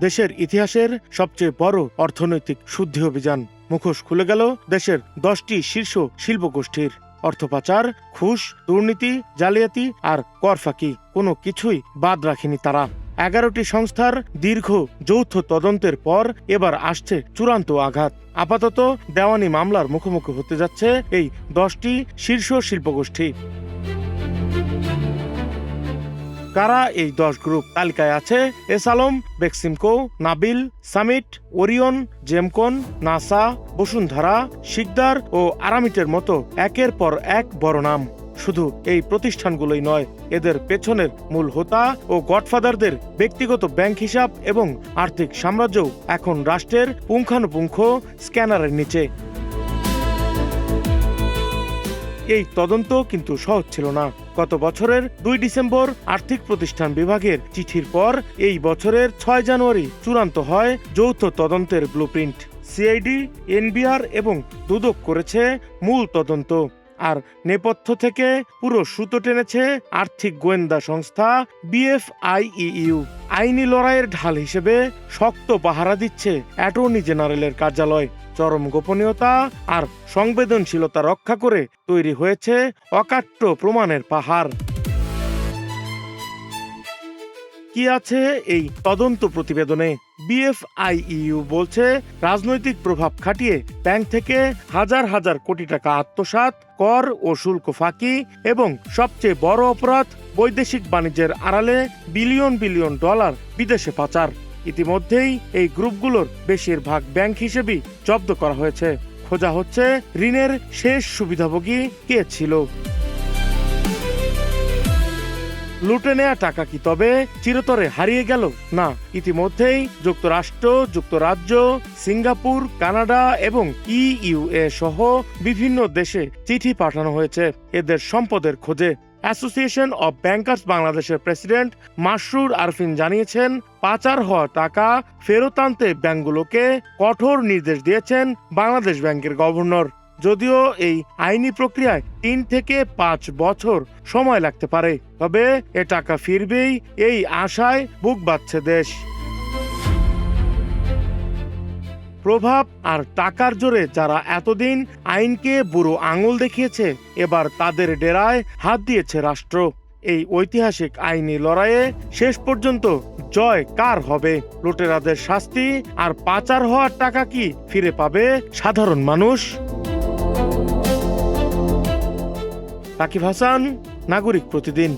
দেশের ইতিহাসের সবচেয়ে বড় অর্থনৈতিক শুদ্ধি অভিযান। মুখোশ খুলে গেল দেশের 10টি শীর্ষ শিল্পগোষ্ঠীর। অর্থ পাচার, ঘুষ, দুর্নীতি, জালিয়াতি আর কর ফাঁকি, কোনো কিছুই বাদ রাখেনি তারা। 11টি সংস্থার দীর্ঘ যৌথ তদন্তের পর এবার আসছে চূড়ান্ত আঘাত। আপাতত দেওয়ানি মামলার মুখোমুখি হতে যাচ্ছে এই 10টি শীর্ষ শিল্পগোষ্ঠী। কারা এই 10 গ্রুপ? তালিকায় আছে এসালম, বেক্সিমকো, নাবিল, সামিট, ওরিয়ন, জেমকন, নাসা, বসুন্ধরা, শিকদার ও আরামিটের মতো একের পর এক বড় নাম। শুধু এই প্রতিষ্ঠানগুলোই নয়, এদের পেছনের মূল হোতা ও গডফাদারদের ব্যক্তিগত ব্যাংক হিসাব এবং আর্থিক সাম্রাজ্যও এখন রাষ্ট্রের পুঙ্খানুপুঙ্খ স্ক্যানারের নিচে। এই তদন্ত কিন্তু সহজ ছিল না। গত বছরের 2 ডিসেম্বর আর্থিক প্রতিষ্ঠান বিভাগের চিঠির পর এই বছরের 6 জানুয়ারি চূড়ান্ত হয় যৌথ তদন্তের ব্লুপ্রিন্ট। সিআইডি, এনবিআর এবং দুদক করেছে মূল তদন্ত, আর নেপথ্য থেকে পুরো সুতো টেনেছে আর্থিক গোয়েন্দা সংস্থা BFIEU। আইনি লড়াইয়ের ঢাল হিসেবে শক্ত পাহারা দিচ্ছে অ্যাটর্নি জেনারেলের কার্যালয়। চরম গোপনীয়তা আর সংবেদনশীলতা রক্ষা করে তৈরি হয়েছে অকাট্য প্রমাণের পাহাড়। কি আছে এই তদন্ত প্রতিবেদনে? BFIEU বলছে, রাজনৈতিক প্রভাব খাটিয়ে ব্যাংক থেকে হাজার হাজার কোটি টাকা আত্মসাৎ, কর ও শুল্ক ফাঁকি এবং সবচেয়ে বড় অপরাধ বৈদেশিক বাণিজ্যের আড়ালে বিলিয়ন বিলিয়ন ডলার বিদেশে পাচার। ইতিমধ্যেই এই গ্রুপগুলোর বেশিরভাগ ব্যাংক হিসেবেই জব্দ করা হয়েছে। খোঁজা হচ্ছে ঋণের শেষ সুবিধাভোগী কে ছিল। লুটে নেয়া টাকা কি তবে চিরতরে হারিয়ে গেল? না, ইতিমধ্যেই যুক্তরাষ্ট্র, যুক্তরাজ্য, সিঙ্গাপুর, কানাডা এবং EUA সহ বিভিন্ন দেশে চিঠি পাঠানো হয়েছে এদের সম্পদের খোঁজে। অ্যাসোসিয়েশন অব ব্যাংকার্স বাংলাদেশের প্রেসিডেন্ট মাসরুর আরফিন জানিয়েছেন, পাচার হওয়া টাকা ফেরত আনতে ব্যাংকগুলোকে কঠোর নির্দেশ দিয়েছেন বাংলাদেশ ব্যাংকের গভর্নর। যদিও এই আইনি প্রক্রিয়ায় 3 থেকে 5 বছর সময় লাগতে পারে, তবে এ টাকা ফিরবেই এই আশায় বুক বাঁধছে দেশ। প্রভাব আর টাকার জোরে যারা এতদিন আইনকে বুড়ো আঙুল দেখিয়েছে, এবার তাদের ডেরায় হাত দিয়েছে রাষ্ট্র। এই ঐতিহাসিক আইনি লড়াইয়ে শেষ পর্যন্ত জয় কার হবে? লুটেরাদের শাস্তি আর পাচার হওয়ার টাকা কি ফিরে পাবে সাধারণ মানুষ? সাকিব হাসান, নাগরিক প্রতিদিন।